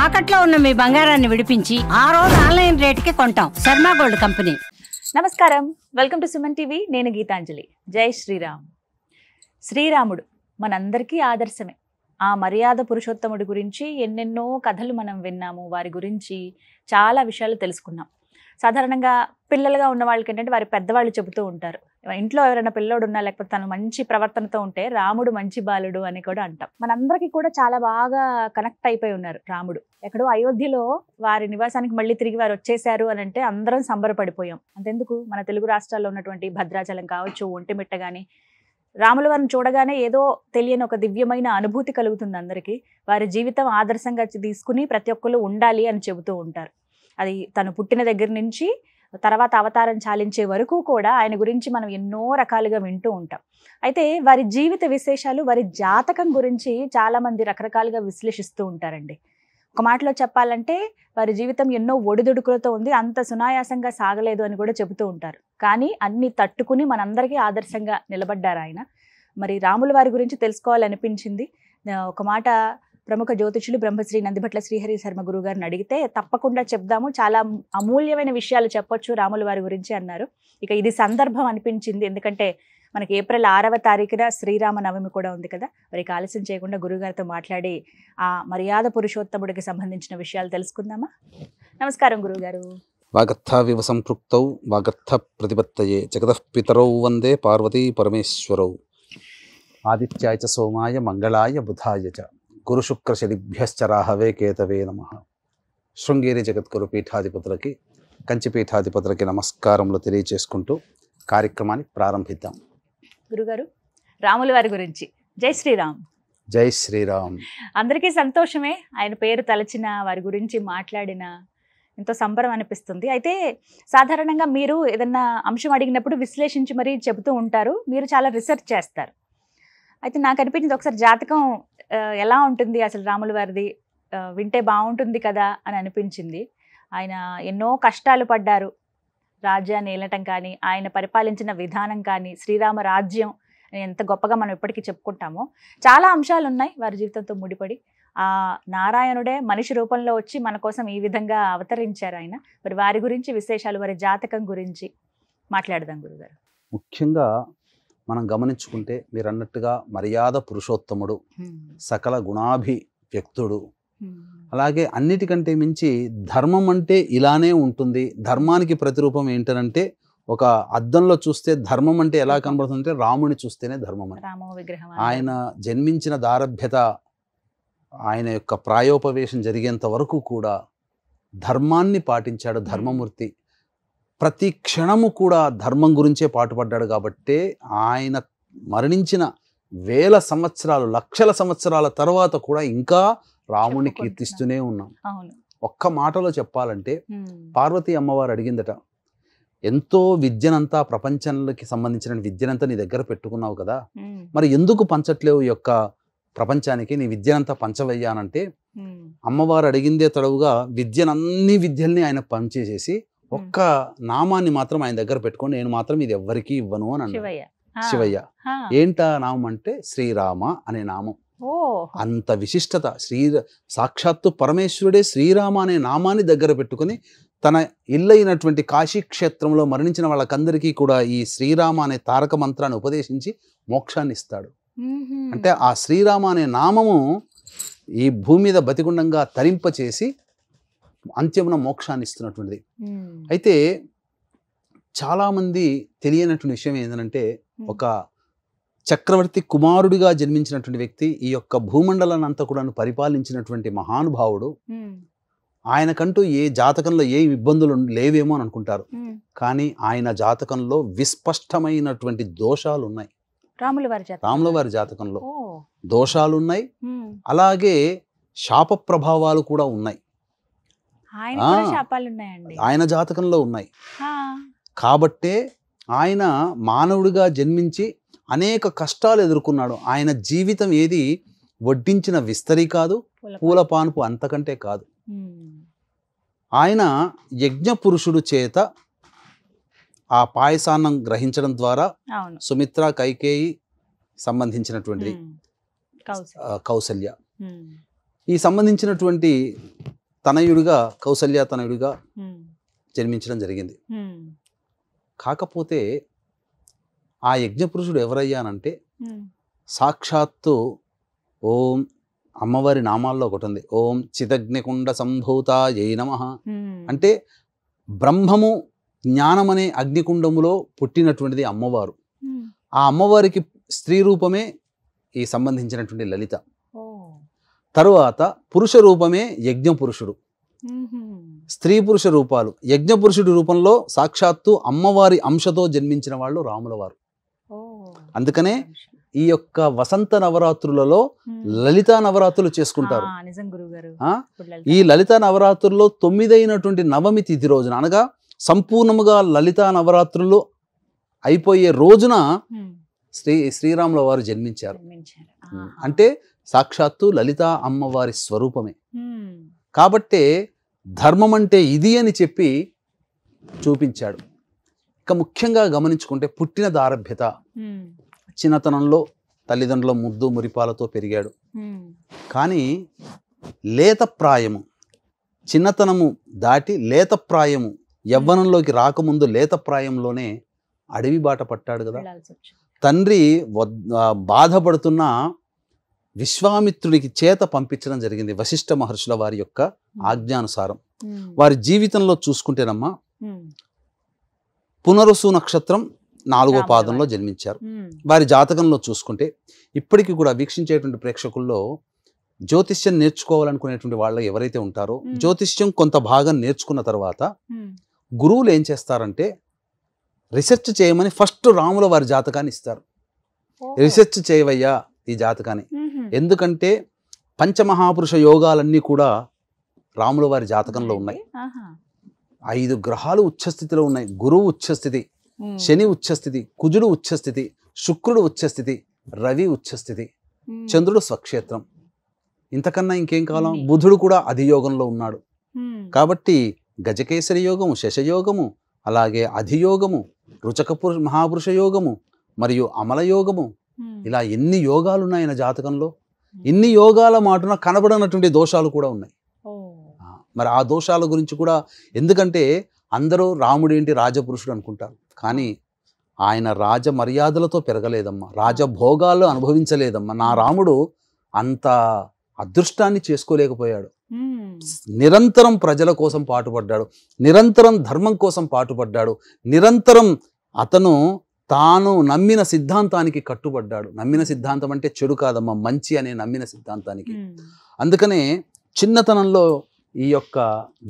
తాకట్లో ఉన్న మీ బంగారాన్ని విడిపించి ఆ రోజు ఆన్లైన్ రేటుకి కొంటాం. Sharma gold company. నమస్కారం, వెల్కమ్ టు సుమన్ టీవీ. నేను గీతాంజలి. జై శ్రీరామ్. శ్రీరాముడు మనందరికీ ఆదర్శమే. ఆ మర్యాద పురుషోత్తముడి గురించి ఎన్నెన్నో కథలు మనం విన్నాము. వారి గురించి చాలా విషయాలు తెలుసుకున్నాం. సాధారణంగా పిల్లలుగా ఉన్న వాళ్ళకి ఏంటంటే వారి పెద్దవాళ్ళు చెబుతూ ఉంటారు, ఇంట్లో ఎవరైనా పిల్లోడు ఉన్నా లేకపోతే తను మంచి ప్రవర్తనతో ఉంటే రాముడు మంచి బాలుడు అని కూడా అంటాం. మనందరికీ కూడా చాలా బాగా కనెక్ట్ అయిపోయి ఉన్నారు రాముడు. ఎక్కడో అయోధ్యలో వారి నివాసానికి మళ్ళీ తిరిగి వారు వచ్చేసారు అని అంటే అందరం సంబరపడిపోయాం. అంతెందుకు, మన తెలుగు రాష్ట్రాల్లో ఉన్నటువంటి భద్రాచలం కావచ్చు, ఒంటిమిట్ట కానీ రాముల వారిని చూడగానే ఏదో తెలియని ఒక దివ్యమైన అనుభూతి కలుగుతుంది అందరికీ. వారి జీవితం ఆదర్శంగా తీసుకుని ప్రతి ఒక్కరు ఉండాలి అని చెబుతూ ఉంటారు. అది తను పుట్టిన దగ్గర నుంచి తర్వాత అవతారం చాలించే వరకు కూడా ఆయన గురించి మనం ఎన్నో రకాలుగా వింటూ ఉంటాం. అయితే వారి జీవిత విశేషాలు, వారి జాతకం గురించి చాలామంది రకరకాలుగా విశ్లేషిస్తూ ఉంటారండి. ఒక మాటలో చెప్పాలంటే వారి జీవితం ఎన్నో ఒడిదుడుకులతో ఉంది, అంత సునాయాసంగా సాగలేదు అని కూడా చెబుతూ ఉంటారు. కానీ అన్ని తట్టుకుని మనందరికీ ఆదర్శంగా నిలబడ్డారు ఆయన. మరి రాముల వారి గురించి తెలుసుకోవాలనిపించింది. ఒక మాట ప్రముఖ జ్యోతిషులు బ్రహ్మశ్రీ నందిభట్ల శ్రీహరి శర్మ గురువు గారిని అడిగితే తప్పకుండా చెప్దాము, చాలా అమూల్యమైన విషయాలు చెప్పొచ్చు రాముల వారి గురించి అన్నారు. ఇక ఇది సందర్భం అనిపించింది, ఎందుకంటే మనకి ఏప్రిల్ 6వ తారీఖున శ్రీరామ నవమి కూడా ఉంది కదా. మరి ఆలస్యం చేయకుండా గురుగారితో మాట్లాడి ఆ మర్యాద పురుషోత్తముడికి సంబంధించిన విషయాలు తెలుసుకుందామా? నమస్కారం గురుగారు. వాగర్థావివ సంపృక్తౌ వాగర్థ ప్రతిపత్తయే జగతః పితరౌ వందే పార్వతీ పరమేశ్వరౌ. ఆదిత్యాయ చ సోమాయ మంగళాయ బుధాయ చ గురుశుక్రశనిభ్యశ్చ రాహవే కేతవే నమః. శృంగేరి జగద్గురు పీఠాధిపతులకి, కంచి పీఠాధిపతులకి నమస్కారములు తెలియచేసుకుంటూ కార్యక్రమాన్ని ప్రారంభిద్దాం. గురుగారు, రాముల వారి గురించి జై శ్రీరామ్. జై శ్రీరామ్. అందరికీ సంతోషమే, ఆయన పేరు తలచిన వారి గురించి మాట్లాడిన ఎంతో సంబరం అనిపిస్తుంది. అయితే సాధారణంగా మీరు ఏదన్నా అంశం అడిగినప్పుడు విశ్లేషించి మరీ చెబుతూ ఉంటారు, మీరు చాలా రీసెర్చ్ చేస్తారు. అయితే నాకు అనిపించింది ఒకసారి జాతకం ఎలా ఉంటుంది అసలు రాముల వారిది వింటే బాగుంటుంది కదా అని అనిపించింది. ఆయన ఎన్నో కష్టాలు పడ్డారు, రాజ్యాన్ని ఏలటం కానీ, ఆయన పరిపాలించిన విధానం కానీ, శ్రీరామ రాజ్యం ఎంత గొప్పగా మనం ఇప్పటికీ చెప్పుకుంటామో చాలా అంశాలు ఉన్నాయి వారి జీవితంతో ముడిపడి. ఆ నారాయణుడే మనిషి రూపంలో వచ్చి మన కోసం ఈ విధంగా అవతరించారు ఆయన. మరి వారి గురించి విశేషాలు, వారి జాతకం గురించి మాట్లాడదాం గురుగారు. ముఖ్యంగా మనం గమనించుకుంటే మీరు అన్నట్టుగా మర్యాద పురుషోత్తముడు, సకల గుణాభి వ్యక్తుడు, అలాగే అన్నిటికంటే మించి ధర్మం అంటే ఇలానే ఉంటుంది. ధర్మానికి ప్రతిరూపం ఏంటంటే ఒక అద్దంలో చూస్తే ధర్మం అంటే ఎలా కనబడుతుందంటే రాముని చూస్తేనే ధర్మం అని. ఆయన జన్మించిన దారభ్యత, ఆయన యొక్క ప్రాయోపవేశం జరిగేంత వరకు కూడా ధర్మాన్ని పాటించాడు ధర్మమూర్తి. ప్రతి క్షణము కూడా ధర్మం గురించే పాటుపడ్డాడు. కాబట్టే ఆయన మరణించిన వేల సంవత్సరాలు, లక్షల సంవత్సరాల తర్వాత కూడా ఇంకా రాముని కీర్తిస్తూనే ఉన్నాం. ఒక్క మాటలో చెప్పాలంటే పార్వతీ అమ్మవారు అడిగిందట, ఎంతో విద్యనంతా, ప్రపంచానికి సంబంధించిన విద్యనంతా నీ దగ్గర పెట్టుకున్నావు కదా, మరి ఎందుకు పంచట్లేవు ఈ యొక్క ప్రపంచానికి, నీ విద్యనంతా పంచవయ్యానంటే అమ్మవారు అడిగిందే తడవుగా విద్యనన్ని విద్యల్ని ఆయన పంచేసేసి ఒక్క నామాన్ని మాత్రం ఆయన దగ్గర పెట్టుకొని నేను మాత్రం ఇది ఎవ్వరికీ ఇవ్వను అని అన్నాడు. శివయ్య. ఏంటా నామం అంటే శ్రీరామ అనే నామం. అంత విశిష్టత. సాక్షాత్తు పరమేశ్వరుడే శ్రీరామ అనే నామాన్ని దగ్గర పెట్టుకుని తన ఇల్లైనటువంటి కాశీక్షేత్రంలో మరణించిన వాళ్ళకందరికీ కూడా ఈ శ్రీరామ అనే తారక మంత్రాన్ని ఉపదేశించి మోక్షాన్ని ఇస్తాడు. అంటే ఆ శ్రీరామ అనే నామము ఈ భూమి మీద బతిగుండంగా తరింపచేసి అంత్యమున మోక్షాన్ని ఇస్తున్నటువంటిది. అయితే చాలామంది తెలియనటువంటి విషయం ఏంటంటే, ఒక చక్రవర్తి కుమారుడిగా జన్మించినటువంటి వ్యక్తి, ఈ యొక్క భూమండలాన్ని అంతా కూడా పరిపాలించినటువంటి మహానుభావుడు. ఆయనకంటూ ఏ జాతకంలో ఏ ఇబ్బందులు లేవేమో అని అనుకుంటారు, కానీ ఆయన జాతకంలో విస్పష్టమైనటువంటి దోషాలు ఉన్నాయి. రాముల వారి జాతకంలో దోషాలు ఉన్నాయి, అలాగే శాప ప్రభావాలు కూడా ఉన్నాయి. ఆయన జాతకంలో ఉన్నాయి. కాబట్టే ఆయన మానవుడిగా జన్మించి అనేక కష్టాలు ఎదుర్కొన్నాడు. ఆయన జీవితం ఏది వడ్డించిన విస్తరి కాదు, పూల పానుపు అంతకంటే కాదు. ఆయన యజ్ఞ పురుషుడు చేత ఆ పాయసాన్నం గ్రహించడం ద్వారా సుమిత్ర, కైకేయి సంబంధించినటువంటిది, కౌసల్య ఈ సంబంధించినటువంటి తనయుడిగా కౌసల్య తనయుడిగా జన్మించడం జరిగింది. కాకపోతే ఆ యజ్ఞపురుషుడు ఎవరయ్యానంటే సాక్షాత్తు ఓం అమ్మవారి నామాల్లో ఒకటి ఉంది, ఓం చిదగ్నికుండ సంభూతాయై నమః. అంటే బ్రహ్మము జ్ఞానమనే అగ్నికుండములో పుట్టినటువంటిది అమ్మవారు. ఆ అమ్మవారికి స్త్రీ రూపమే ఈ సంబంధించినటువంటి లలిత. తరువాత పురుష రూపమే యజ్ఞ పురుషుడు. స్త్రీ పురుష రూపాలు యజ్ఞ పురుషుడి రూపంలో సాక్షాత్తు అమ్మవారి అంశతో జన్మించిన వాళ్ళు రాముల వారు. అందుకనే ఈ యొక్క వసంత నవరాత్రులలో లలితా నవరాత్రులు చేసుకుంటారు. ఈ లలితా నవరాత్రుల్లో 9వ నవమి తిథి రోజున, అనగా సంపూర్ణముగా లలితా నవరాత్రులు అయిపోయే రోజున శ్రీరాముల వారు జన్మించారు. అంటే సాక్షాత్తు లలితా అమ్మవారి స్వరూపమే. కాబట్టే ధర్మం అంటే ఇది అని చెప్పి చూపించాడు. ఇక ముఖ్యంగా గమనించుకుంటే పుట్టిన దారభ్యత, చిన్నతనంలో తల్లిదండ్రుల ముద్దు మురిపాలతో పెరిగాడు. కానీ లేతప్రాయము, చిన్నతనము దాటి లేతప్రాయము, యవ్వనంలోకి రాకముందు లేతప్రాయంలోనే అడవి బాట పట్టాడు కదా. తండ్రి బాధపడుతున్న విశ్వామిత్రుడికి చేత పంపించడం జరిగింది వశిష్ఠ మహర్షుల వారి యొక్క ఆజ్ఞానుసారం. వారి జీవితంలో చూసుకుంటేనమ్మా పునరుసు నక్షత్రం 4వ పాదంలో జన్మించారు. వారి జాతకంలో చూసుకుంటే ఇప్పటికీ కూడా వీక్షించేటువంటి ప్రేక్షకుల్లో జ్యోతిష్యం నేర్చుకోవాలనుకునేటువంటి వాళ్ళు ఎవరైతే ఉంటారో, జ్యోతిష్యం కొంత భాగం నేర్చుకున్న తర్వాత గురువులు ఏం చేస్తారంటే రీసెర్చ్ చేయమని ఫస్ట్ రాముల వారి జాతకాన్ని ఇస్తారు. రీసెర్చ్ చేయవయ్యా ఈ జాతకాన్ని. ఎందుకంటే పంచమహాపురుష యోగాలన్నీ కూడా రాముల వారి జాతకంలో ఉన్నాయి. 5 గ్రహాలు ఉచ్చస్థితిలో ఉన్నాయి. గురువు ఉచ్చస్థితి, శని ఉచ్చస్థితి, కుజుడు ఉచ్చస్థితి, శుక్రుడు ఉచ్చస్థితి, రవి ఉచ్చస్థితి, చంద్రుడు స్వక్షేత్రం. ఇంతకన్నా ఇంకేం కాలం? బుధుడు కూడా అధియోగంలో ఉన్నాడు. కాబట్టి గజకేసరి యోగము, శశయోగము, అలాగే అధియోగము, రుచక మహాపురుష యోగము మరియు అమల యోగము, ఇలా ఎన్ని యోగాలు ఉన్నాయి ఆయన జాతకంలో. ఇన్ని యోగాల మాటున కనబడనటువంటి దోషాలు కూడా ఉన్నాయి. మరి ఆ దోషాల గురించి కూడా, ఎందుకంటే అందరూ రాముడేంటి రాజపురుషుడు అనుకుంటారు, కానీ ఆయన రాజ మర్యాదలతో పెరగలేదమ్మా, రాజభోగాలు అనుభవించలేదమ్మా. నా రాముడు అంత అదృష్టాన్ని చేసుకోలేకపోయాడు. నిరంతరం ప్రజల కోసం పాటుపడ్డాడు, నిరంతరం ధర్మం కోసం పాటుపడ్డాడు, నిరంతరం అతను తాను నమ్మిన సిద్ధాంతానికి కట్టుబడ్డాడు. నమ్మిన సిద్ధాంతం అంటే చెడు కాదమ్మా, మంచి అనే నమ్మిన సిద్ధాంతానికి. అందుకనే చిన్నతనంలో ఈ యొక్క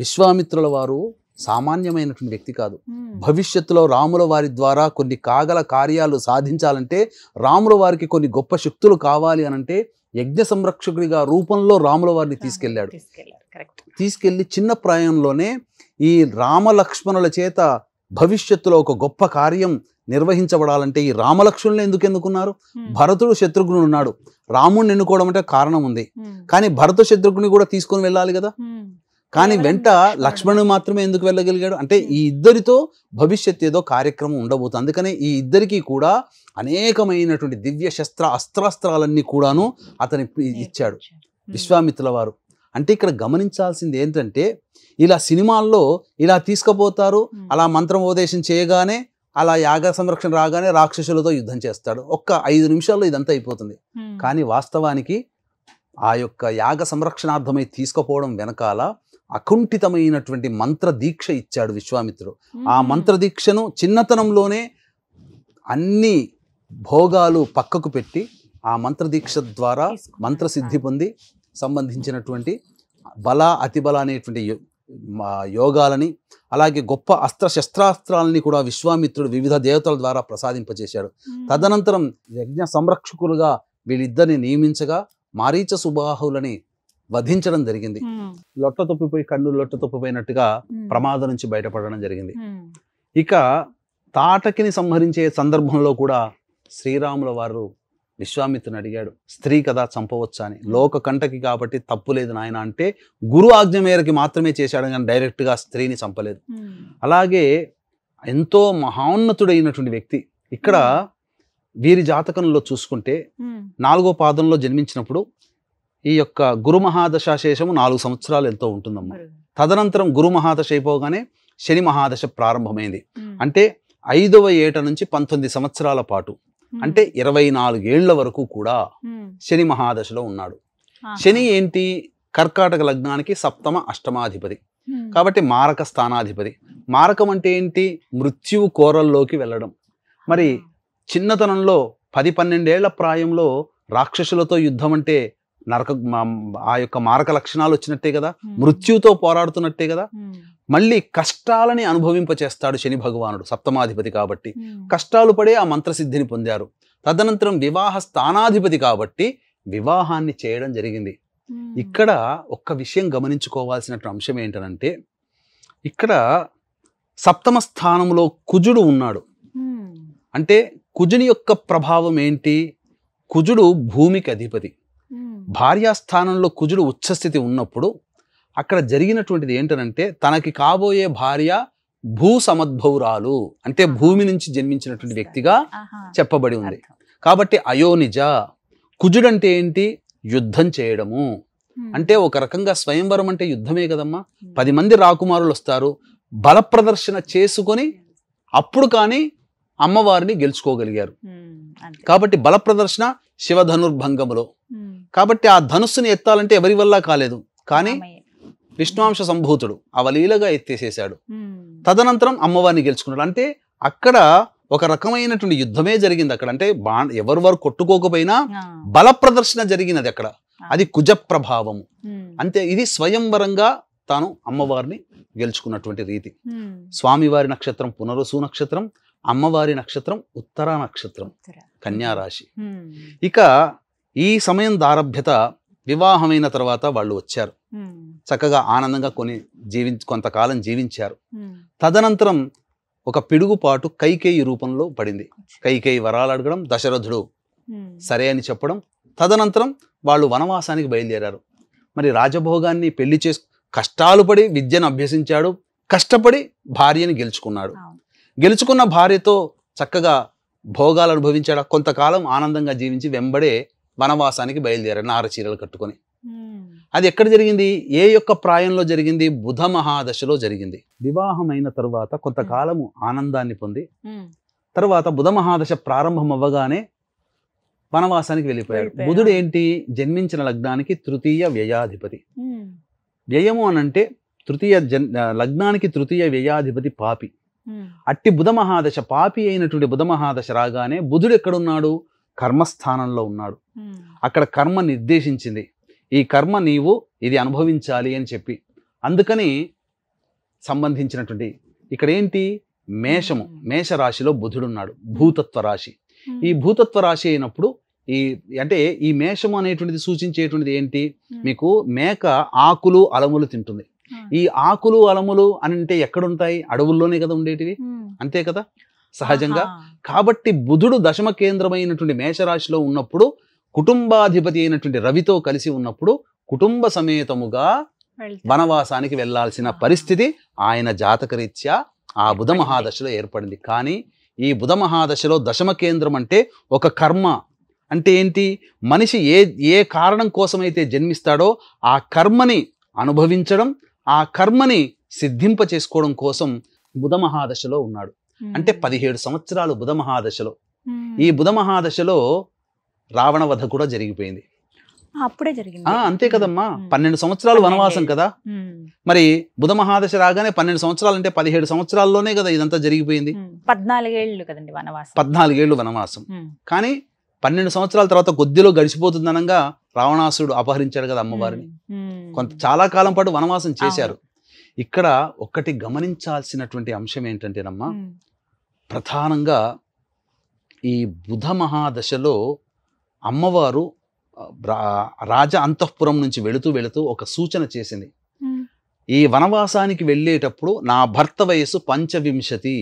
విశ్వామిత్రుల వారు సామాన్యమైనటువంటి వ్యక్తి కాదు. భవిష్యత్తులో రాముల వారి ద్వారా కొన్ని కాగల కార్యాలు సాధించాలంటే, రాముల వారికి కొన్ని గొప్ప శక్తులు కావాలి అనంటే యజ్ఞ సంరక్షకుడిగా రూపంలో రాముల వారిని తీసుకెళ్ళి చిన్న ప్రాయంలోనే ఈ రామలక్ష్మణుల చేత భవిష్యత్తులో ఒక గొప్ప కార్యం నిర్వహించబడాలంటే ఈ రామలక్ష్మణులు ఎందుకు ఎన్నుకున్నారు? భరతుడు శత్రుఘ్నుడు ఉన్నాడు, రాముడిని ఎన్నుకోవడం అంటే కారణం ఉంది. కానీ భరత శత్రుఘ్ని కూడా తీసుకొని వెళ్ళాలి కదా. కానీ వెంట లక్ష్మణుడు మాత్రమే ఎందుకు వెళ్ళగలిగాడు అంటే ఈ ఇద్దరితో భవిష్యత్ ఏదో కార్యక్రమం ఉండబోతుంది. అందుకనే ఈ ఇద్దరికి కూడా అనేకమైనటువంటి దివ్య శస్త్ర అస్త్రాస్త్రాలన్నీ కూడాను అతని ఇచ్చాడు విశ్వామిత్రుల వారు. అంటే ఇక్కడ గమనించాల్సింది ఏంటంటే, ఇలా సినిమాల్లో ఇలా తీసుకుపోతారు, అలా మంత్రోపదేశం చేయగానే అలా యాగ సంరక్షణ రాగానే రాక్షసులతో యుద్ధం చేస్తాడు, ఒక్క 5 నిమిషాల్లో ఇదంతా అయిపోతుంది. కానీ వాస్తవానికి ఆ యొక్క యాగ సంరక్షణార్థమై తీసుకుపోవడం వెనకాల అకుంఠితమైనటువంటి మంత్ర దీక్ష ఇచ్చాడు విశ్వామిత్రుడు. ఆ మంత్ర దీక్షను చిన్నతనంలోనే అన్ని భోగాలు పక్కకు పెట్టి ఆ మంత్ర దీక్ష ద్వారా మంత్రసిద్ధి పొంది సంబంధించినటువంటి బల అతిబల అనేటువంటి యోగాలని, అలాగే గొప్ప అస్త్ర శస్త్రాస్త్రాలని కూడా విశ్వామిత్రుడు వివిధ దేవతల ద్వారా ప్రసాదింపజేశాడు. తదనంతరం యజ్ఞ సంరక్షకులుగా వీళ్ళిద్దరిని నియమించగా మారీచ సుబాహులని వధించడం జరిగింది. లొట్ట తొప్పిపోయి కన్ను లొట్ట తొప్పిపోయినట్టుగా ప్రమాదం నుంచి బయటపడడం జరిగింది. ఇక తాటకిని సంహరించే సందర్భంలో కూడా శ్రీరాముల వారు విశ్వామిత్రుని అడిగాడు, స్త్రీ కదా చంపవచ్చా అని. లోక కంటకి కాబట్టి తప్పు లేదు నాయన అంటే గురు ఆజ్ఞ మేరకి మాత్రమే చేశాడు, కానీ డైరెక్ట్గా స్త్రీని చంపలేదు. అలాగే ఎంతో మహోన్నతుడైనటువంటి వ్యక్తి. ఇక్కడ వీరి జాతకంలో చూసుకుంటే 4వ పాదంలో జన్మించినప్పుడు ఈ యొక్క గురు మహాదశ శేషము 4 సంవత్సరాలు ఎంతో ఉంటుందమ్మా. తదనంతరం గురు మహాదశ అయిపోగానే శని మహాదశ ప్రారంభమైంది. అంటే 5వ ఏట నుంచి 19 సంవత్సరాల పాటు, అంటే 24 ఏళ్ల వరకు కూడా శని మహాదశలో ఉన్నాడు. శని ఏంటి? కర్కాటక లగ్నానికి సప్తమ అష్టమాధిపతి కాబట్టి మారక స్థానాధిపతి. మారకం అంటే ఏంటి? మృత్యువు కోరల్లోకి వెళ్ళడం. మరి చిన్నతనంలో 10-12 ఏళ్ల ప్రాయంలో రాక్షసులతో యుద్ధం అంటే ఆ యొక్క మారక లక్షణాలు వచ్చినట్టే కదా, మృత్యువుతో పోరాడుతున్నట్టే కదా. మళ్ళీ కష్టాలని అనుభవింపచేస్తాడు శని భగవానుడు, సప్తమాధిపతి కాబట్టి. కష్టాలు పడే ఆ మంత్రసిద్ధిని పొందారు. తదనంతరం వివాహ స్థానాధిపతి కాబట్టి వివాహాన్ని చేయడం జరిగింది. ఇక్కడ ఒక్క విషయం గమనించుకోవాల్సిన అంశం ఏంటనంటే, ఇక్కడ సప్తమ స్థానంలో కుజుడు ఉన్నాడు. అంటే కుజుని యొక్క ప్రభావం ఏంటి? కుజుడు భూమికి అధిపతి. భార్యాస్థానంలో కుజుడు ఉచ్చస్థితి ఉన్నప్పుడు అక్కడ జరిగినటువంటిది ఏంటనంటే, తనకి కాబోయే భార్య భూ సమద్భౌరాలు, అంటే భూమి నుంచి జన్మించినటువంటి వ్యక్తిగా చెప్పబడి ఉంది. కాబట్టి అయోనిజ. కుజుడు అంటే ఏంటి? యుద్ధం చేయడము. అంటే ఒక రకంగా స్వయంవరం అంటే యుద్ధమే కదమ్మా. 10 మంది రాకుమారులు వస్తారు, బల ప్రదర్శన చేసుకొని అప్పుడు కానీ అమ్మవారిని గెలుచుకోగలిగారు. కాబట్టి బల ప్రదర్శన శివధనుర్భంగములో. కాబట్టి ఆ ధనుస్సుని ఎత్తాలంటే ఎవరి వల్ల కాలేదు, కానీ విష్ణువాంశ సంభూతుడు అవలీలగా ఎత్తేసేశాడు. తదనంతరం అమ్మవారిని గెలుచుకున్నాడు. అంటే అక్కడ ఒక రకమైనటువంటి యుద్ధమే జరిగింది అక్కడ. అంటే ఎవరు కొట్టుకోకపోయినా బల ప్రదర్శన జరిగినది అక్కడ. అది కుజ ప్రభావము. అంతే. ఇది స్వయంవరంగా తాను అమ్మవారిని గెలుచుకున్నటువంటి రీతి. స్వామివారి నక్షత్రం పునరుసు నక్షత్రం, అమ్మవారి నక్షత్రం ఉత్తర నక్షత్రం, కన్యారాశి. ఇక ఈ సమయం దారభ్యత వివాహమైన తర్వాత వాళ్ళు వచ్చారు, చక్కగా ఆనందంగా కొంతకాలం జీవించారు. తదనంతరం ఒక పిడుగుపాటు కైకేయి రూపంలో పడింది. కైకేయి వరాలు అడగడం, దశరథుడు సరే అని చెప్పడం. తదనంతరం వాళ్ళు వనవాసానికి బయలుదేరారు. మరి రాజభోగాన్ని పెళ్లి కష్టాలు పడి విద్యను అభ్యసించాడు, కష్టపడి భార్యని గెలుచుకున్నాడు. గెలుచుకున్న భార్యతో చక్కగా భోగాలు అనుభవించాడు. కొంతకాలం ఆనందంగా జీవించి వెంబడే వనవాసానికి బయలుదేరాడు నారచీరలు కట్టుకొని. అది ఎక్కడ జరిగింది? ఏ యొక్క ప్రాయంలో జరిగింది? బుధ మహాదశలో జరిగింది. వివాహమైన తరువాత కొంతకాలము ఆనందాన్ని పొంది తర్వాత బుధ మహాదశ ప్రారంభం అవ్వగానే వనవాసానికి వెళ్ళిపోయాడు. బుధుడు ఏంటి? జన్మించిన లగ్నానికి తృతీయ వ్యయాధిపతి. వ్యయము అనంటే లగ్నానికి తృతీయ వ్యయాధిపతి పాపి. అట్టి బుధ మహాదశ, పాపి అయినటువంటి బుధ మహాదశ రాగానే బుధుడు ఎక్కడున్నాడు? కర్మస్థానంలో ఉన్నాడు. అక్కడ కర్మ నిర్దేశించింది, ఈ కర్మ నీవు ఇది అనుభవించాలి అని చెప్పి. అందుకని సంబంధించినటువంటి ఇక్కడ ఏంటి? మేషము, మేషరాశిలో బుధుడున్నాడు, భూతత్వ రాశి. ఈ భూతత్వ రాశి అయినప్పుడు ఈ మేషము అనేటువంటిది సూచించేటువంటిది ఏంటి? మీకు మేక ఆకులు అలములు తింటుంది. ఈ ఆకులు అలములు అని అంటే ఎక్కడుంటాయి? అడవుల్లోనే కదా ఉండేటివి, అంతే కదా సహజంగా. కాబట్టి బుధుడు దశమ కేంద్రమైనటువంటి మేషరాశిలో ఉన్నప్పుడు, కుటుంబాధిపతి అయినటువంటి రవితో కలిసి ఉన్నప్పుడు కుటుంబ సమేతముగా వనవాసానికి వెళ్లాల్సిన పరిస్థితి ఆయన జాతకరీత్యా ఆ బుధ మహాదశలో ఏర్పడింది. కానీ ఈ బుధ మహాదశలో దశమ కేంద్రం అంటే ఒక కర్మ. అంటే ఏంటి? మనిషి ఏ కారణం కోసమైతే జన్మిస్తాడో ఆ కర్మని అనుభవించడం, ఆ కర్మని సిద్ధింప చేసుకోవడం కోసం బుధ మహాదశలో ఉన్నాడు. అంటే 17 సంవత్సరాలు బుధ మహాదశలో. ఈ బుధ మహాదశలో రావణ వధ కూడా జరిగిపోయింది. అప్పుడే జరిగింది. అంతే కదమ్మా. 12 సంవత్సరాలు వనవాసం కదా. మరి బుధ మహాదశ రాగానే 12 సంవత్సరాలు అంటే 17 సంవత్సరాల్లోనే కదా ఇదంతా జరిగిపోయింది. 14 ఏళ్ళు కదండి వనవాసం. 14 ఏళ్ళు వనవాసం. కానీ 12 సంవత్సరాల తర్వాత కొద్దిలో గడిచిపోతుందనగా రావణాసురుడు అపహరించాడు కదా అమ్మవారిని. చాలా కాలం పాటు వనవాసం చేశారు. ఇక్కడ ఒక్కటి గమనించాల్సినటువంటి అంశం ఏంటంటేనమ్మా, ప్రధానంగా ఈ బుధ మహాదశలో అమ్మవారు రాజ అంతఃపురం నుంచి వెళుతూ ఒక సూచన చేసింది. ఈ వనవాసానికి వెళ్ళేటప్పుడు నా భర్త వయసు 25,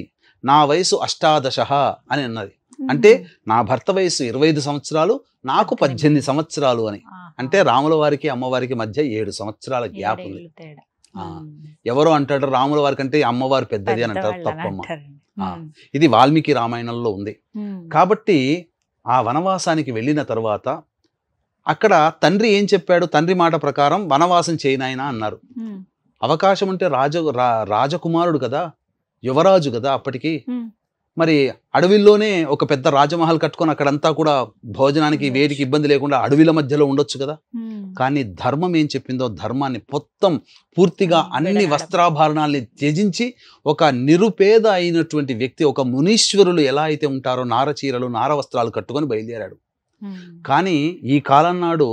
నా వయసు 18 అని అన్నది. అంటే నా భర్త వయసు 25 సంవత్సరాలు, నాకు 18 సంవత్సరాలు అని. అంటే రాముల వారికి అమ్మవారికి మధ్య 7 సంవత్సరాల గ్యాప్ ఉంది. ఎవరో అంటాడు రాముల వారి కంటే అమ్మవారు పెద్దది అని అంటారు. తప్పమ్మ. ఇది వాల్మీకి రామాయణంలో ఉంది. కాబట్టి ఆ వనవాసానికి వెళ్ళిన తర్వాత అక్కడ తండ్రి ఏం చెప్పాడు? తండ్రి మాట ప్రకారం వనవాసం చేయనాయనా అన్నారు. అవకాశం అంటే రాజకుమారుడు కదా, యువరాజు కదా అప్పటికి. మరి అడవిలోనే ఒక పెద్ద రాజమహల్ కట్టుకొని అక్కడంతా కూడా భోజనానికి వేటికి ఇబ్బంది లేకుండా అడవిల మధ్యలో ఉండొచ్చు కదా. కానీ ధర్మం ఏం చెప్పిందో ధర్మాన్ని మొత్తం పూర్తిగా అన్ని వస్త్రాభరణాల్ని త్యజించి ఒక నిరుపేద అయినటువంటి వ్యక్తి, ఒక మునీశ్వరులు ఎలా అయితే ఉంటారో నారచీరలు నార వస్త్రాలు కట్టుకొని బయలుదేరాడు. కానీ ఈ కాలం నాడు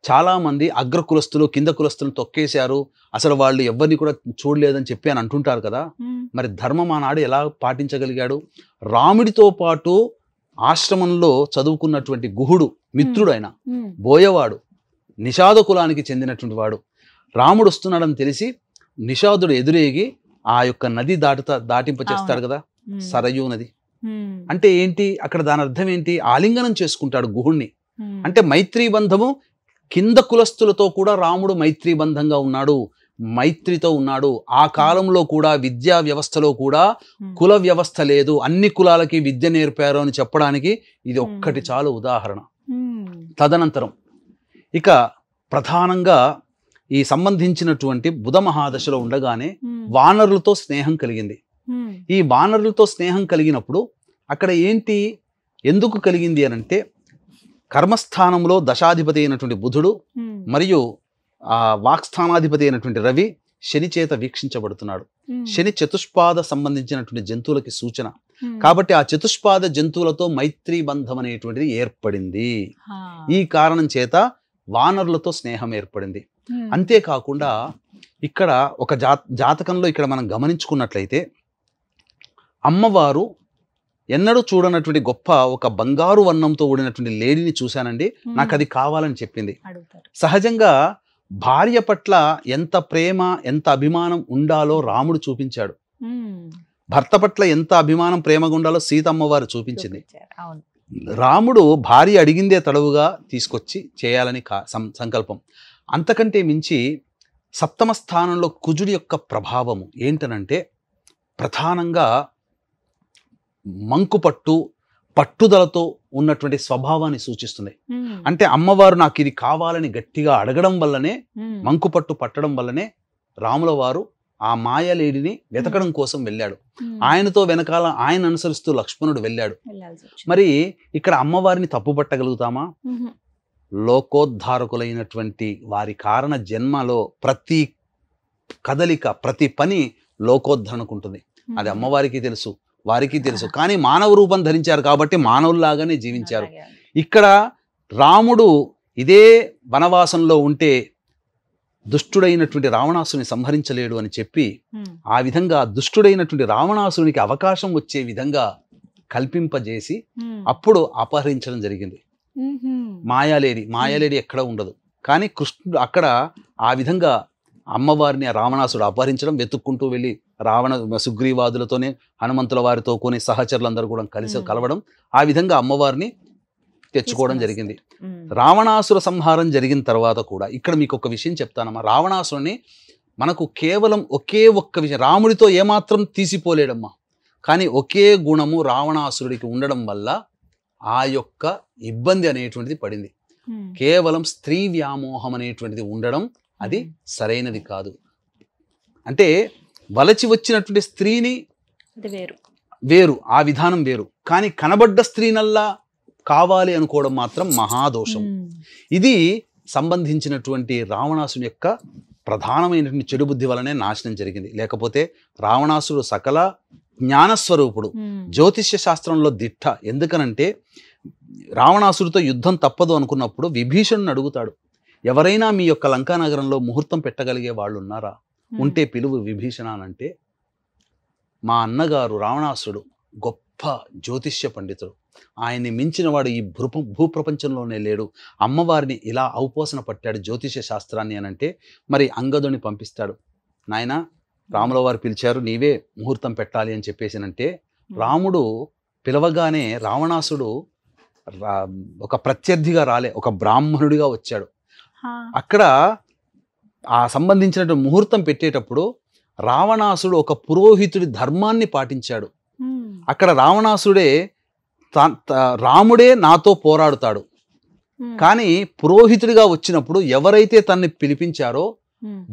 చాలా మంది అగ్ర కులస్తులు కింద కులస్తులను తొక్కేశారు, అసలు వాళ్ళు ఎవరిని కూడా చూడలేదని చెప్పి అని అంటుంటారు కదా. మరి ధర్మం ఆనాడు ఎలా పాటించగలిగాడు? రాముడితో పాటు ఆశ్రమంలో చదువుకున్నటువంటి గుహుడు మిత్రుడు, ఆయన బోయవాడు, నిషాద కులానికి చెందినటువంటి వాడు. రాముడు వస్తున్నాడని తెలిసి నిషాదుడు ఎదురేగి ఆ యొక్క నది దాటింప చేస్తాడు కదా, సరయూ నది. అంటే ఏంటి అక్కడ? దాని అర్థం ఏంటి? ఆలింగనం చేసుకుంటాడు గుహుణ్ణి. అంటే మైత్రీ బంధము, కింద కులస్తులతో కూడా రాముడు మైత్రీ బంధంగా ఉన్నాడు, మైత్రితో ఉన్నాడు. ఆ కాలంలో కూడా విద్యా వ్యవస్థలో కూడా కుల వ్యవస్థ లేదు, అన్ని కులాలకి విద్య నేర్పారు అని చెప్పడానికి ఇది ఒక్కటి చాలు ఉదాహరణ. తదనంతరం ఇక ప్రధానంగా ఈ సంబంధించినటువంటి బుధ మహాదశలో ఉండగానే వానరులతో స్నేహం కలిగింది. ఈ వానరులతో స్నేహం కలిగినప్పుడు అక్కడ ఏంటి, ఎందుకు కలిగింది అనంటే, కర్మస్థానంలో దశాధిపతి అయినటువంటి బుధుడు మరియు ఆ వాక్స్థానాధిపతి అయినటువంటి రవి శని చేత వీక్షించబడుతున్నాడు. శని చతుష్పాద సంబంధించినటువంటి జంతువులకి సూచన కాబట్టి ఆ చతుష్పాద జంతువులతో మైత్రీ బంధం అనేటువంటిది ఏర్పడింది. ఈ కారణం చేత వానరులతో స్నేహం ఏర్పడింది. అంతేకాకుండా ఇక్కడ ఒక జాతకంలో ఇక్కడ మనం గమనించుకున్నట్లయితే అమ్మవారు ఎన్నడూ చూడనటువంటి గొప్ప ఒక బంగారు వర్ణంతో కూడినటువంటి లేడీని చూశానండి, నాకు అది కావాలని చెప్పింది. సహజంగా భార్య పట్ల ఎంత ప్రేమ ఎంత అభిమానం ఉండాలో రాముడు చూపించాడు, భర్త పట్ల ఎంత అభిమానం ప్రేమగా ఉండాలో సీతమ్మవారు చూపించింది. రాముడు భార్య అడిగిందే తడవుగా తీసుకొచ్చి చేయాలని సంకల్పం. అంతకంటే మించి సప్తమ స్థానంలో కుజుడి యొక్క ప్రభావము ఏంటనంటే ప్రధానంగా మంకుపట్టు, పట్టుదలతో ఉన్నటువంటి స్వభావాన్ని సూచిస్తుంది. అంటే అమ్మవారు నాకు ఇది కావాలని గట్టిగా అడగడం వల్లనే, మంకుపట్టు పట్టడం వల్లనే రాముల వారు ఆ మాయలేడిని వెతకడం కోసం వెళ్ళాడు. ఆయనతో వెనకాల ఆయన అనుసరిస్తూ లక్ష్మణుడు వెళ్ళాడు. మరి ఇక్కడ అమ్మవారిని తప్పు పట్టగలుగుతామా? లోకోద్ధారకులైనటువంటి వారి కారణ జన్మలో ప్రతి కదలిక ప్రతి పని లోకోద్ధరణకు ఉంటుంది. అది అమ్మవారికి తెలుసు, వారికి తెలుసు. కానీ మానవ రూపం ధరించారు కాబట్టి మానవుల్లాగానే జీవించారు. ఇక్కడ రాముడు ఇదే వనవాసంలో ఉంటే దుష్టుడైనటువంటి రావణాసుని సంహరించలేడు అని చెప్పి ఆ విధంగా దుష్టుడైనటువంటి రావణాసునికి అవకాశం వచ్చే విధంగా కల్పింపజేసి అప్పుడు అపహరించడం జరిగింది. మాయాలేడి ఎక్కడ ఉండదు, కానీ కృష్ణుడు అక్కడ ఆ విధంగా అమ్మవారిని రావణాసుడు అపహరించడం, వెతుక్కుంటూ వెళ్ళి సుగ్రీవాదులతోనే హనుమంతుల వారితో కొన్ని సహచరులందరూ కూడా కలవడం, ఆ విధంగా అమ్మవారిని తెచ్చుకోవడం జరిగింది. రావణాసుర సంహారం జరిగిన తర్వాత కూడా ఇక్కడ మీకు ఒక విషయం చెప్తానమ్మా. రావణాసురుని మనకు కేవలం ఒకే ఒక్క విషయం, రాముడితో ఏమాత్రం తీసిపోలేడమ్మా, కానీ ఒకే గుణము రావణాసురుడికి ఉండడం వల్ల ఆ యొక్క ఇబ్బంది అనేటువంటిది పడింది. కేవలం స్త్రీ వ్యామోహం అనేటువంటిది ఉండడం అది సరైనది కాదు. అంటే వలచి వచ్చినటువంటి స్త్రీని వేరు, ఆ విధానం వేరు, కానీ కనబడ్డ స్త్రీనల్లా కావాలి అనుకోవడం మాత్రం మహాదోషం. ఇది సంబంధించినటువంటి రావణాసుని యొక్క ప్రధానమైనటువంటి చెడు బుద్ధి వలనే నాశనం జరిగింది. లేకపోతే రావణాసుడు సకల జ్ఞానస్వరూపుడు, జ్యోతిష్య శాస్త్రంలో దిట్ట. ఎందుకనంటే రావణాసుడితో యుద్ధం తప్పదు అనుకున్నప్పుడు విభీషణుని అడుగుతాడు, ఎవరైనా మీ యొక్క లంకానగరంలో ముహూర్తం పెట్టగలిగే వాళ్ళు ఉన్నారా? ఉంటే పిలువు విభీషణ అంటే, మా అన్నగారు రావణాసుడు గొప్ప జ్యోతిష్య పండితుడు, ఆయన్ని మించిన వాడు ఈ భూప్రపంచంలోనే లేడు, అమ్మవారిని ఇలా ఔపోసన పట్టాడు జ్యోతిష్య శాస్త్రాన్ని అని అంటే, మరి అంగదుని పంపిస్తాడు. నాయన రాముల వారు పిలిచారు, నీవే ముహూర్తం పెట్టాలి అని చెప్పేసినంటే, రాముడు పిలవగానే రావణాసుడు ఒక ప్రత్యర్థిగా రాలే, ఒక బ్రాహ్మణుడిగా వచ్చాడు. అక్కడ ఆ సంబంధించిన ముహూర్తం పెట్టేటప్పుడు రావణాసుడు ఒక పురోహితుడి ధర్మాన్ని పాటించాడు. అక్కడ రావణాసుడే రాముడే నాతో పోరాడుతాడు, కానీ పురోహితుడిగా వచ్చినప్పుడు ఎవరైతే తనని పిలిపించారో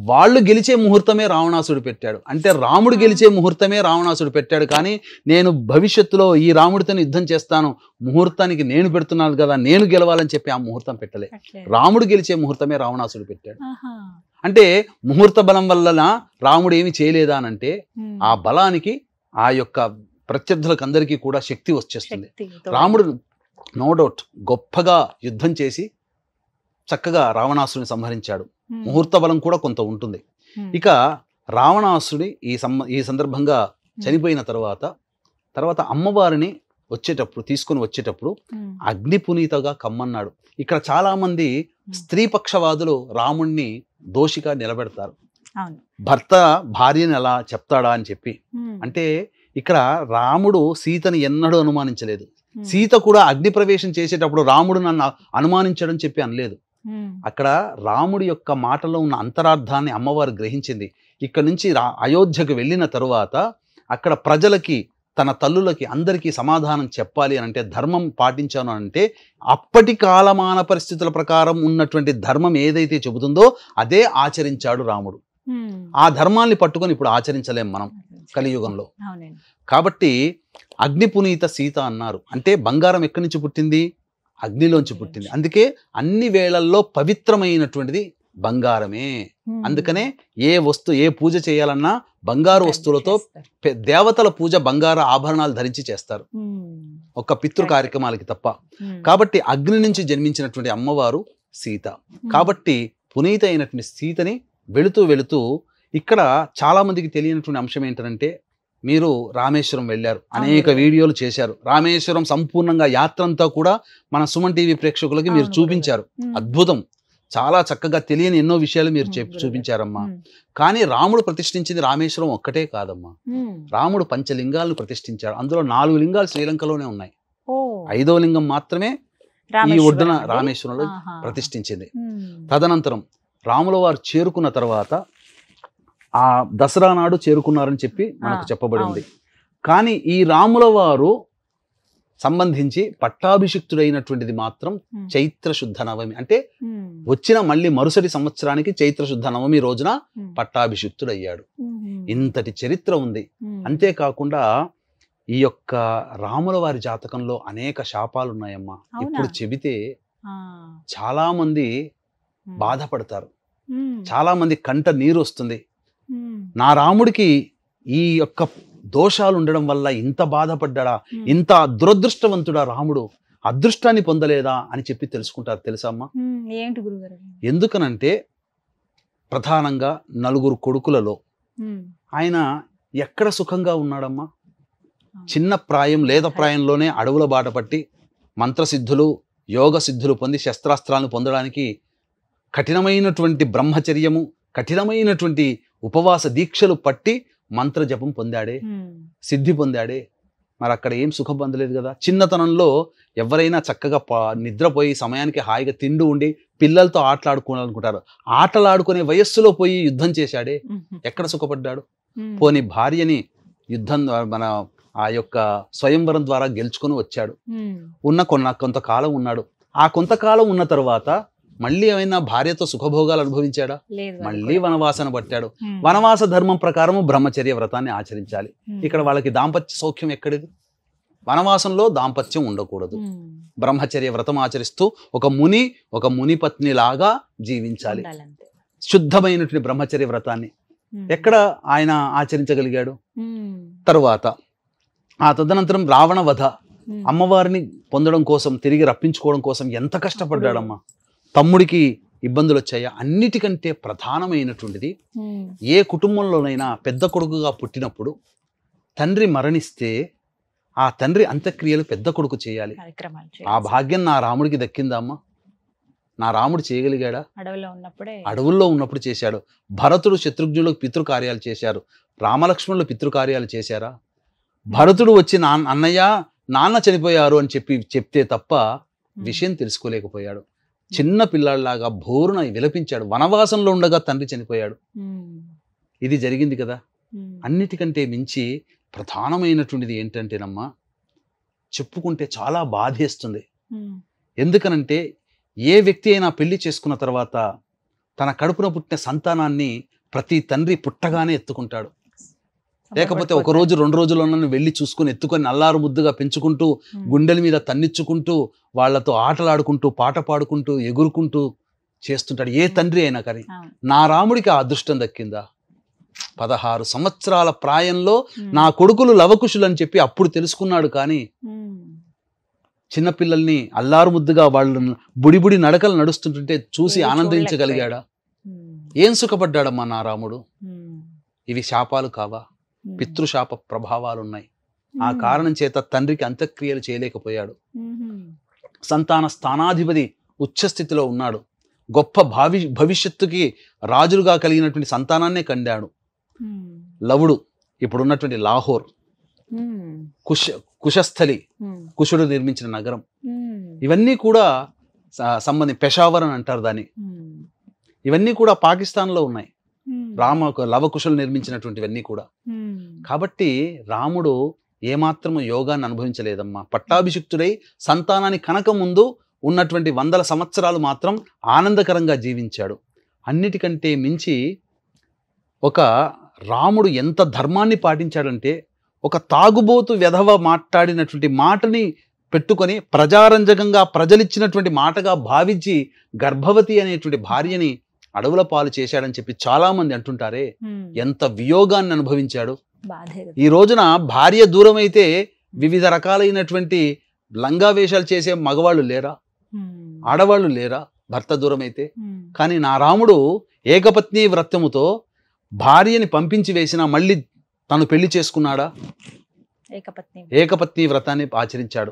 వాళ్ళు గెలిచే ముహూర్తమే రావణాసుడు పెట్టాడు. అంటే రాముడు గెలిచే ముహూర్తమే రావణాసుడు పెట్టాడు. కానీ నేను భవిష్యత్తులో ఈ రాముడితో యుద్ధం చేస్తాను, ముహూర్తానికి నేను పెడుతున్నాను కదా, నేను గెలవాలని చెప్పి ఆ ముహూర్తం పెట్టలే. రాముడు గెలిచే ముహూర్తమే రావణాసుడు పెట్టాడు. అంటే ముహూర్త బలం వలన రాముడు ఏమి చేయలేదా అనంటే ఆ బలానికి ఆ యొక్క ప్రత్యర్థులకు అందరికీ కూడా శక్తి వచ్చేస్తుంది. రాముడు నో డౌట్ గొప్పగా యుద్ధం చేసి చక్కగా రావణాసుని సంహరించాడు. ముహూర్త బలం కూడా కొంత ఉంటుంది. ఇక రావణాసుడి ఈ సందర్భంగా చనిపోయిన తర్వాత అమ్మవారిని తీసుకొని వచ్చేటప్పుడు అగ్ని పునీతగా కమ్మన్నాడు. ఇక్కడ చాలా మంది స్త్రీ పక్షవాదులు రాముణ్ణి దోషిగా నిలబెడతారు. భర్త భార్యని ఎలా చెప్తాడా అని చెప్పి. అంటే ఇక్కడ రాముడు సీతని ఎన్నడూ అనుమానించలేదు. సీత కూడా అగ్ని ప్రవేశం చేసేటప్పుడు రాముడు నన్ను అనుమానించడం చెప్పి అనలేదు. అక్కడ రాముడి యొక్క మాటలో ఉన్న అంతరార్థాన్ని అమ్మవారు గ్రహించింది. ఇక్కడ నుంచి అయోధ్యకు వెళ్ళిన తరువాత అక్కడ ప్రజలకి, తన తల్లులకి అందరికీ సమాధానం చెప్పాలి అని అంటే, ధర్మం పాటించాను అంటే అప్పటి కాలమాన పరిస్థితుల ప్రకారం ఉన్నటువంటి ధర్మం ఏదైతే చెబుతుందో అదే ఆచరించాడు రాముడు. ఆ ధర్మాన్ని పట్టుకొని ఇప్పుడు ఆచరించలేం మనం కలియుగంలో. కాబట్టి అగ్ని పునీత సీత అన్నారు. అంటే బంగారం ఎక్కడి నుంచి పుట్టింది? అగ్నిలోంచి పుట్టింది. అందుకే అన్ని వేళల్లో పవిత్రమైనటువంటిది బంగారమే. అందుకనే ఏ పూజ చేయాలన్నా బంగారు వస్తువులతో, దేవతల పూజ బంగారు ఆభరణాలు ధరించి చేస్తారు, ఒక పితృ కార్యక్రమాలకి తప్ప. కాబట్టి అగ్ని నుంచి జన్మించినటువంటి అమ్మవారు సీత. కాబట్టి పునీత అయినటువంటి సీతని వెళుతూ ఇక్కడ చాలా మందికి తెలియనటువంటి అంశం ఏంటంటే, మీరు రామేశ్వరం వెళ్ళారు, అనేక వీడియోలు చేశారు. రామేశ్వరం సంపూర్ణంగా యాత్ర అంతా కూడా మన సుమన్ టీవీ ప్రేక్షకులకి మీరు చూపించారు. అద్భుతం, చాలా చక్కగా తెలియని ఎన్నో విషయాలు మీరు చూపించారమ్మా. కానీ రాముడు ప్రతిష్ఠించింది రామేశ్వరం ఒక్కటే కాదమ్మా. రాముడు పంచలింగాలను ప్రతిష్ఠించాడు. అందులో 4 లింగాలు శ్రీలంకలోనే ఉన్నాయి. 5వ లింగం మాత్రమే ఈ ఒడ్డున రామేశ్వరంలో ప్రతిష్ఠించింది. తదనంతరం రాముల వారు చేరుకున్న తర్వాత ఆ దసరా నాడు చేరుకున్నారని చెప్పి మనకు చెప్పబడింది. కానీ ఈ రాముల వారు సంబంధించి పట్టాభిషిక్తుడైనటువంటిది మాత్రం చైత్ర శుద్ధ నవమి. అంటే వచ్చిన మళ్ళీ మరుసటి సంవత్సరానికి చైత్ర శుద్ధ నవమి రోజున పట్టాభిషిక్తుడయ్యాడు. ఇంతటి చరిత్ర ఉంది. అంతేకాకుండా ఈ యొక్క రాముల వారి జాతకంలో అనేక శాపాలు ఉన్నాయమ్మా. ఇప్పుడు చెబితే చాలా మంది బాధపడతారు, చాలా మంది కంట నీరు వస్తుంది. నా రాముడికి ఈ యొక్క దోషాలు ఉండడం వల్ల ఇంత బాధపడ్డా, ఇంత దురదృష్టవంతుడా రాముడు, అదృష్టాన్ని పొందలేదా అని చెప్పి తెలుసుకుంటారు. తెలుసా అమ్మా? ఏంటి గురుగారు? ఎందుకనంటే ప్రధానంగా 4 కొడుకులలో ఆయన ఎక్కడ సుఖంగా ఉన్నాడమ్మా? చిన్న ప్రాయం, లేత ప్రాయంలోనే అడవుల బాట పట్టి మంత్రసిద్ధులు, యోగ సిద్ధులు పొంది శస్త్రాస్త్రాలను పొందడానికి కఠినమైనటువంటి బ్రహ్మచర్యము, కఠినమైనటువంటి ఉపవాస దీక్షలు పట్టి మంత్ర జపం పొందాడే, సిద్ధి పొందాడే. మరి అక్కడ ఏం సుఖం పొందలేదు కదా. చిన్నతనంలో ఎవరైనా చక్కగా నిద్రపోయి సమయానికి హాయిగా తిండి ఉండి పిల్లలతో ఆటలాడుకోవాలనుకుంటారు. ఆటలాడుకునే వయస్సులో పోయి యుద్ధం చేశాడే, ఎక్కడ సుఖపడ్డాడు? పోని భార్యని యుద్ధం మన ఆ యొక్క స్వయంవరం ద్వారా గెలుచుకొని వచ్చాడు. కొంతకాలం ఉన్నాడు. ఆ కొంతకాలం ఉన్న తర్వాత మళ్ళీ ఏమైనా భార్యతో సుఖభోగాలు అనుభవించాడా? మళ్ళీ వనవాసన పట్టాడు. వనవాస ధర్మం ప్రకారం బ్రహ్మచర్య వ్రతాన్ని ఆచరించాలి. ఇక్కడ వాళ్ళకి దాంపత్య సౌఖ్యం ఎక్కడిది? వనవాసంలో దాంపత్యం ఉండకూడదు. బ్రహ్మచర్య వ్రతం ఆచరిస్తూ ఒక ముని పత్ని లాగా జీవించాలి. శుద్ధమైనటువంటి బ్రహ్మచర్య వ్రతాన్ని ఎక్కడ ఆయన ఆచరించగలిగాడు? తరువాత ఆ తదనంతరం రావణ వధ, అమ్మవారిని పొందడం కోసం, తిరిగి రప్పించుకోవడం కోసం ఎంత కష్టపడ్డాడమ్మా. తమ్ముడికి ఇబ్బందులు వచ్చాయా? అన్నిటికంటే ప్రధానమైనటువంటిది, ఏ కుటుంబంలోనైనా పెద్ద కొడుకుగా పుట్టినప్పుడు తండ్రి మరణిస్తే ఆ తండ్రి అంత్యక్రియలు పెద్ద కొడుకు చేయాలి. ఆ భాగ్యం నా రాముడికి దక్కిందమ్మా. నా రాముడు చేయగలిగాడా? అడవుల్లో ఉన్నప్పుడు చేశాడు. భరతుడు శత్రుఘ్నులకు పితృకార్యాలు చేశారు. రామలక్ష్మణులు పితృకార్యాలు చేశారా? భరతుడు వచ్చి అన్నయ్య నాన్న చనిపోయారు అని చెప్తే తప్ప విషయం తెలుసుకోలేకపోయాడు. చిన్న పిల్లాడిలాగా బోరున విలపించాడు. వనవాసంలో ఉండగా తండ్రి చనిపోయాడు. ఇది జరిగింది కదా. అన్నిటికంటే మించి ప్రధానమైనటువంటిది ఏంటంటేనమ్మా, చెప్పుకుంటే చాలా బాధేస్తుంది. ఎందుకనంటే ఏ వ్యక్తి అయినా పెళ్లి చేసుకున్న తర్వాత తన కడుపున పుట్టిన సంతానాన్ని ప్రతి తండ్రి పుట్టగానే ఎత్తుకుంటాడు. లేకపోతే ఒక రోజు 2 రోజుల్లోనూ వెళ్ళి చూసుకుని ఎత్తుకొని అల్లారు ముద్దుగా పెంచుకుంటూ గుండెల మీద తన్నిచ్చుకుంటూ వాళ్ళతో ఆటలాడుకుంటూ పాట పాడుకుంటూ ఎగురుకుంటూ చేస్తుంటాడు ఏ తండ్రి అయినా. కానీ నా రాముడికి ఆ అదృష్టం దక్కిందా? 16 సంవత్సరాల ప్రాయంలో నా కొడుకులు లవకుశులు అని చెప్పి అప్పుడు తెలుసుకున్నాడు. కానీ చిన్నపిల్లల్ని అల్లారు ముద్దుగా వాళ్ళు బుడిబుడి నడకలు నడుస్తుంటుంటే చూసి ఆనందించగలిగాడా? ఏం సుఖపడ్డాడమ్మా నా రాముడు? ఇవి శాపాలు కావా? పితృశాప ప్రభావాలున్నాయి. ఆ కారణం చేత తండ్రికి అంత్యక్రియలు చేయలేకపోయాడు. సంతాన స్థానాధిపతి ఉచ్చస్థితిలో ఉన్నాడు. గొప్ప భవిష్యత్తుకి రాజులుగా కలిగినటువంటి సంతానాన్నే కండాడు. లవుడు ఇప్పుడున్నటువంటి లాహోర్, కుశస్థలి, కుశుడు నిర్మించిన నగరం, ఇవన్నీ కూడా పెషావర్ అని అంటారు దాన్ని. ఇవన్నీ కూడా పాకిస్తాన్లో ఉన్నాయి. లవకుశులు నిర్మించినటువంటివన్నీ కూడా. కాబట్టి రాముడు ఏమాత్రము యోగాన్ని అనుభవించలేదమ్మా. పట్టాభిషిక్తుడై సంతానాన్ని కనక ముందు ఉన్నటువంటి 100 సంవత్సరాలు మాత్రం ఆనందకరంగా జీవించాడు. అన్నిటికంటే మించి ఒక రాముడు ఎంత ధర్మాన్ని పాటించాడంటే, ఒక తాగుబోతు వెధవ మాట్లాడినటువంటి మాటని పెట్టుకొని ప్రజారంజకంగా ప్రజలిచ్చినటువంటి మాటగా భావించి గర్భవతి అనేటువంటి భార్యని అడవుల పాలు చేశాడని చెప్పి చాలా మంది అంటుంటారే. ఎంత వియోగాన్ని అనుభవించాడు. ఈ రోజున భార్య దూరం అయితే వివిధ రకాలైనటువంటి లంగా వేషాలు చేసే మగవాళ్ళు లేరా? ఆడవాళ్ళు లేరా భర్త దూరం అయితే? కానీ నా రాముడు ఏకపత్ని వ్రతముతో భార్యని పంపించి వేసినా మళ్ళీ తను పెళ్లి చేసుకున్నాడా? ఏకపత్ని వ్రతాన్ని ఆచరించాడు.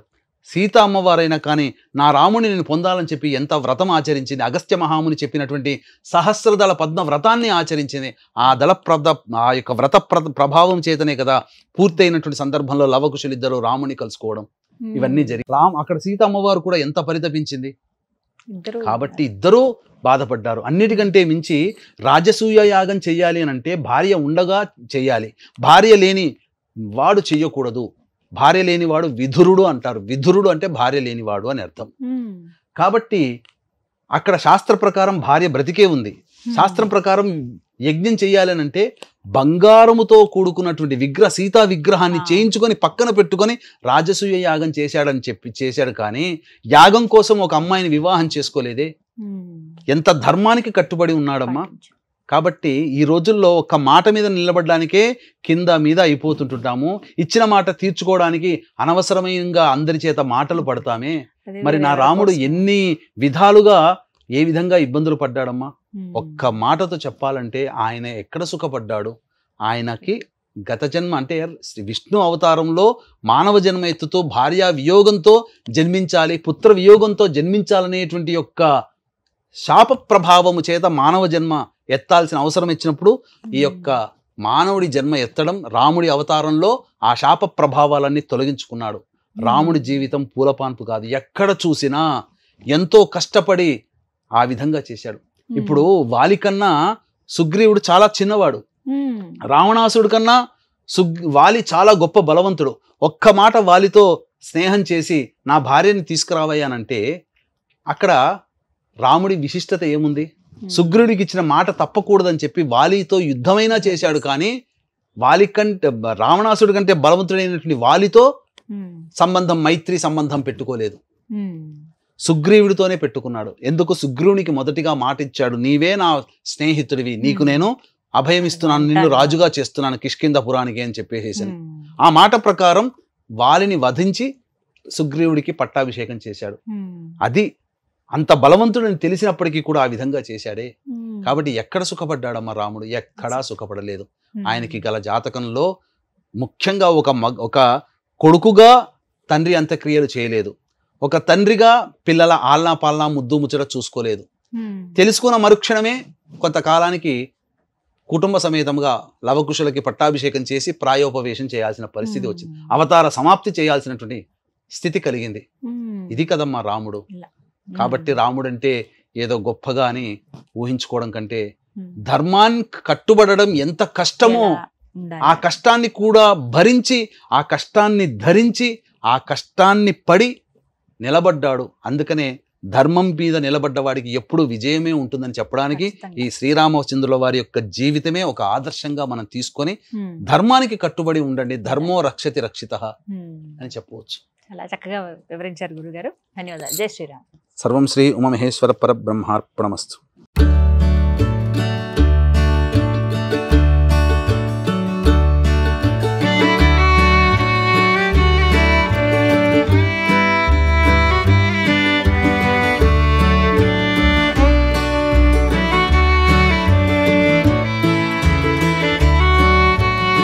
సీత అమ్మవారైనా కానీ నా రాముని నేను పొందాలని చెప్పి ఎంత వ్రతం ఆచరించింది. అగస్త్య మహాముని చెప్పినటువంటి సహస్రదళ పద్మ వ్రతాన్ని ఆచరించింది. ఆ యొక్క వ్రత ప్రభావం చేతనే కదా పూర్తయినటువంటి సందర్భంలో లవకుశులిద్దరూ రాముని కలుసుకోవడం ఇవన్నీ జరిగి అక్కడ సీత అమ్మవారు కూడా ఎంత పరితపించింది. కాబట్టి ఇద్దరూ బాధపడ్డారు. అన్నిటికంటే మించి రాజసూయ యాగం చెయ్యాలి అని అంటే భార్య ఉండగా చెయ్యాలి. భార్య లేని వాడు చెయ్యకూడదు. భార్య లేనివాడు విధురుడు అంటారు. విధురుడు అంటే భార్య లేనివాడు అని అర్థం. కాబట్టి అక్కడ శాస్త్ర ప్రకారం భార్య బ్రతికే ఉంది. శాస్త్రం ప్రకారం యజ్ఞం చెయ్యాలని అంటే బంగారముతో కూడుకున్నటువంటి సీతా విగ్రహాన్ని చేయించుకొని పక్కన పెట్టుకొని రాజసూయ యాగం చేశాడు. కానీ యాగం కోసం ఒక అమ్మాయిని వివాహం చేసుకోలేదే. ఎంత ధర్మానికి కట్టుబడి ఉన్నాడమ్మా. కాబట్టి ఈ రోజుల్లో ఒక్క మాట మీద నిలబడడానికే కింద మీద అయిపోతుంటాము. ఇచ్చిన మాట తీర్చుకోవడానికి అనవసరమైనగా అందరి చేత మాటలు పడతామే. మరి నా రాముడు ఎన్ని విధాలుగా ఏ విధంగా ఇబ్బందులు పడ్డాడమ్మా. ఒక్క మాటతో చెప్పాలంటే ఆయన ఎక్కడ సుఖపడ్డాడు? ఆయనకి గత జన్మ అంటే విష్ణు అవతారంలో మానవ జన్మ ఎత్తుతూ భార్యా వియోగంతో జన్మించాలి, పుత్ర వియోగంతో జన్మించాలనేటువంటి యొక్క శాప ప్రభావము చేత మానవ జన్మ ఎత్తాల్సిన అవసరం ఇచ్చినప్పుడు ఈ యొక్క మానవుడి జన్మ ఎత్తడం, రాముడి అవతారంలో ఆ శాప ప్రభావాలన్నీ తొలగించుకున్నాడు. రాముడి జీవితం పూలపాన్పు కాదు. ఎక్కడ చూసినా ఎంతో కష్టపడి ఆ విధంగా చేశాడు. ఇప్పుడు వాలి కన్నా సుగ్రీవుడు చాలా చిన్నవాడు. రావణాసుడి కన్నా వాలి చాలా గొప్ప బలవంతుడు. ఒక్క మాట వాలితో స్నేహం చేసి నా భార్యని తీసుకురావయ్యానంటే అక్కడ రాముడి విశిష్టత ఏముంది? సుగ్రీవుడికి ఇచ్చిన మాట తప్పకూడదని చెప్పి వాలితో యుద్ధమైనా చేశాడు. కానీ రావణాసుడి కంటే బలవంతుడైనటువంటి వాలితో మైత్రి సంబంధం పెట్టుకోలేదు. సుగ్రీవుడితోనే పెట్టుకున్నాడు. ఎందుకు? సుగ్రీవునికి మొదటిగా మాట ఇచ్చాడు, నీవే నా స్నేహితుడివి, నీకు నేను అభయం ఇస్తున్నాను, నిన్ను రాజుగా చేస్తున్నాను కిష్కింధపురానికి అని చెప్పేసేసాను. ఆ మాట ప్రకారం వాలిని వధించి సుగ్రీవుడికి పట్టాభిషేకం చేశాడు. అది అంత బలవంతుడని తెలిసినప్పటికీ కూడా ఆ విధంగా చేశాడే. కాబట్టి ఎక్కడ సుఖపడ్డాడమ్మా రాముడు? ఎక్కడా సుఖపడలేదు. ఆయనకి గల జాతకంలో ముఖ్యంగా ఒక కొడుకుగా తండ్రి అంత్యక్రియలు చేయలేదు. ఒక తండ్రిగా పిల్లల ఆల్నా పాలనా ముద్దు ముచ్చట చూసుకోలేదు. తెలుసుకున్న మరుక్షణమే కొంతకాలానికి కుటుంబ సమేతంగా లవకుశులకి పట్టాభిషేకం చేసి ప్రాయోపవేశం చేయాల్సిన పరిస్థితి వచ్చింది. అవతార సమాప్తి చేయాల్సినటువంటి స్థితి కలిగింది. ఇది కదమ్మా రాముడు. కాబట్టి రాముడు అంటే ఏదో గొప్పగా అని ఊహించుకోవడం కంటే ధర్మానికి కట్టుబడడం ఎంత కష్టమో ఆ కష్టాన్ని కూడా భరించి, ఆ కష్టాన్ని ధరించి, ఆ కష్టాన్ని పడి నిలబడ్డాడు. అందుకనే ధర్మం మీద నిలబడ్డ వాడికి ఎప్పుడు విజయమే ఉంటుందని చెప్పడానికి ఖచ్చితంగా. ఈ శ్రీరామచంద్రుల వారి యొక్క జీవితమే ఒక ఆదర్శంగా మనం తీసుకొని హ్మ్. ధర్మానికి కట్టుబడి ఉండండి, ధర్మో రక్షతి రక్షితః హ్మ్. అని చెప్పవచ్చు. చాలా చక్కగా వివరించారు గురుగారు. ధన్యవాదాలు. జై శ్రీరామ్. సర్వం శ్రీ ఉమామహేశ్వర పరబ్రహ్మార్పణమస్తు.